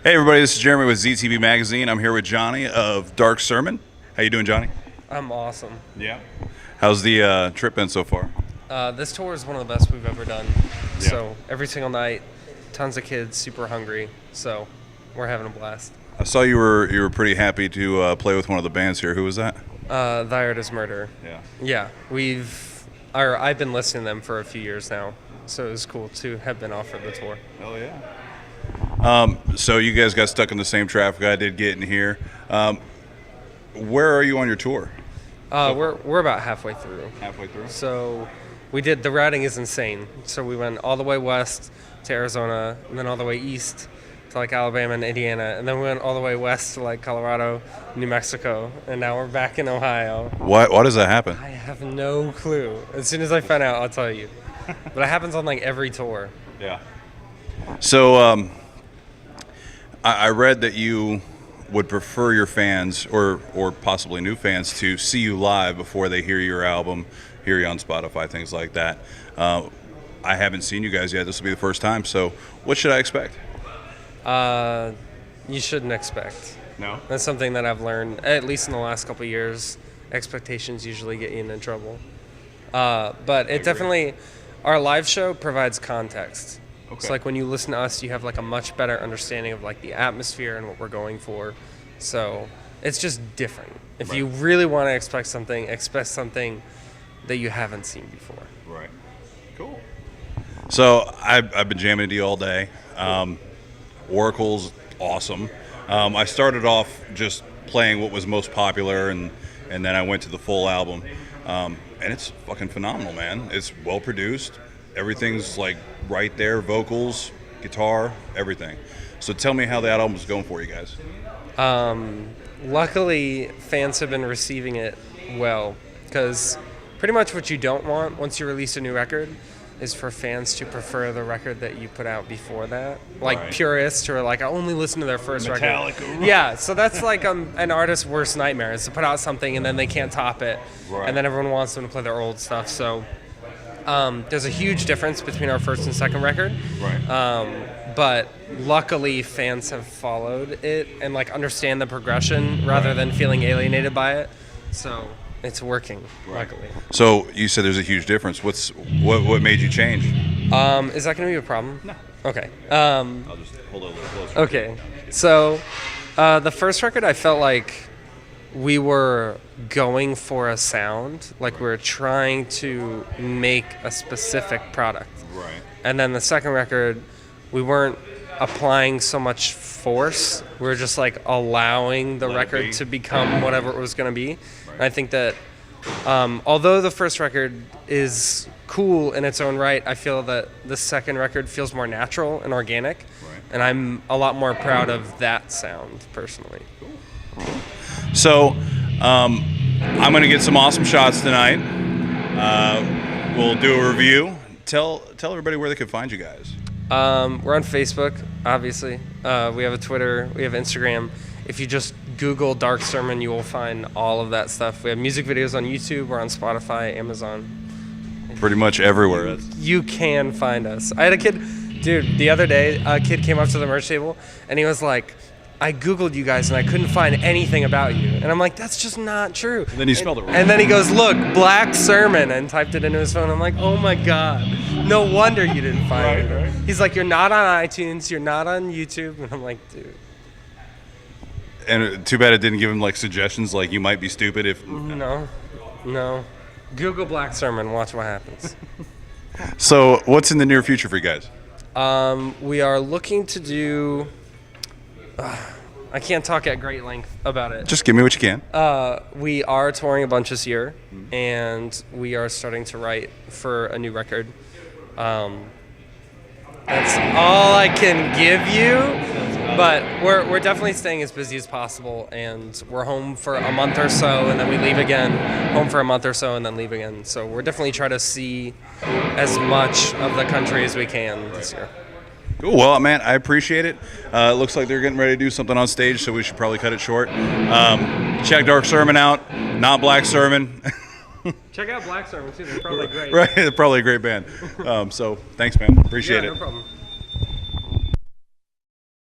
Hey everybody, this is Jeremy with ZTV Magazine. I'm here with Johnny of Dark Sermon. How you doing, Johnny? I'm awesome. Yeah. How's the trip been so far? This tour is one of the best we've ever done. Yeah. So every single night, tons of kids, super hungry. So we're having a blast. I saw you were pretty happy to play with one of the bands here. Who was that? Thy Art Is Murder. Yeah. Yeah, I've been listening to them for a few years now. So it was cool to have been offered the tour. Hell yeah. So you guys got stuck in the same traffic I did getting here. Where are you on your tour? We're about halfway through. Halfway through. So the routing is insane. So we went all the way west to Arizona, and then all the way east to like Alabama and Indiana, and then we went all the way west to like Colorado, New Mexico, and now we're back in Ohio. Why does that happen? I have no clue. As soon as I find out, I'll tell you. But it happens on like every tour. Yeah. So I read that you would prefer your fans or possibly new fans to see you live before they hear your album, hear you on Spotify, things like that. I haven't seen you guys yet. This will be the first time. So what should I expect? You shouldn't expect. No. That's something that I've learned, at least in the last couple of years. Expectations usually get you into trouble. But it definitely, our live show provides context. Okay. It's like when you listen to us, you have like a much better understanding of like the atmosphere and what we're going for. So it's just different. If you really want to expect something that you haven't seen before. Right. Cool. So I've been jamming to you all day. Oracle's awesome. I started off just playing what was most popular, and then I went to the full album. And it's fucking phenomenal, man. It's well produced. Everything's like right there, vocals, guitar, everything. So tell me how that album's going for you guys. Luckily, fans have been receiving it well, because pretty much what you don't want once you release a new record is for fans to prefer the record that you put out before that. Like Right. purists who are like, I only listen to their first record. Metallica. Yeah, so that's like an artist's worst nightmare, is to put out something and then they can't top it. Right. And then everyone wants them to play their old stuff. So there's a huge difference between our first and second record. Right. But luckily, fans have followed it and like understand the progression rather than feeling alienated by it. So it's working, luckily. So you said there's a huge difference. What made you change? Is that going to be a problem? No. Okay. I'll just hold it a little closer. Okay. So the first record, I felt like we were going for a sound, like we were trying to make a specific product. Right. And then the second record, we weren't applying so much force. We were just like allowing the Let it record be. to become whatever it was going to be. And I think that although the first record is cool in its own right, I feel that the second record feels more natural and organic. Right. And I'm a lot more proud of that sound, personally. So I'm going to get some awesome shots tonight. We'll do a review. Tell everybody where they can find you guys. We're on Facebook, obviously. We have a Twitter. We have Instagram. If you just Google Dark Sermon, you will find all of that stuff. We have music videos on YouTube. We're on Spotify, Amazon. Pretty much everywhere. You can find us. I had a kid, dude, the other day, a kid came up to the merch table, and he was like, I Googled you guys, and I couldn't find anything about you. And I'm like, that's just not true. And then he spelled it wrong. And then he goes, look, Black Sermon, and typed it into his phone. I'm like, oh my God. No wonder you didn't find it. Right. He's like, you're not on iTunes, you're not on YouTube. And I'm like, dude. And too bad it didn't give him like suggestions, like you might be stupid if. No. Google Black Sermon, watch what happens. So what's in the near future for you guys? We are looking to do... I can't talk at great length about it. Just give me what you can. We are touring a bunch this year, and we are starting to write for a new record. That's all I can give you, but we're definitely staying as busy as possible, and we're home for a month or so, and then we leave again, home for a month or so, and then leave again. So we're definitely trying to see as much of the country as we can this year. Cool. Well, man, I appreciate it. It looks like they're getting ready to do something on stage, so we should probably cut it short. Check Dark Sermon out, not Black Sermon. Check out Black Sermon too. They're probably great. Right, they're probably a great band. So thanks, man. Appreciate Yeah, it. no problem.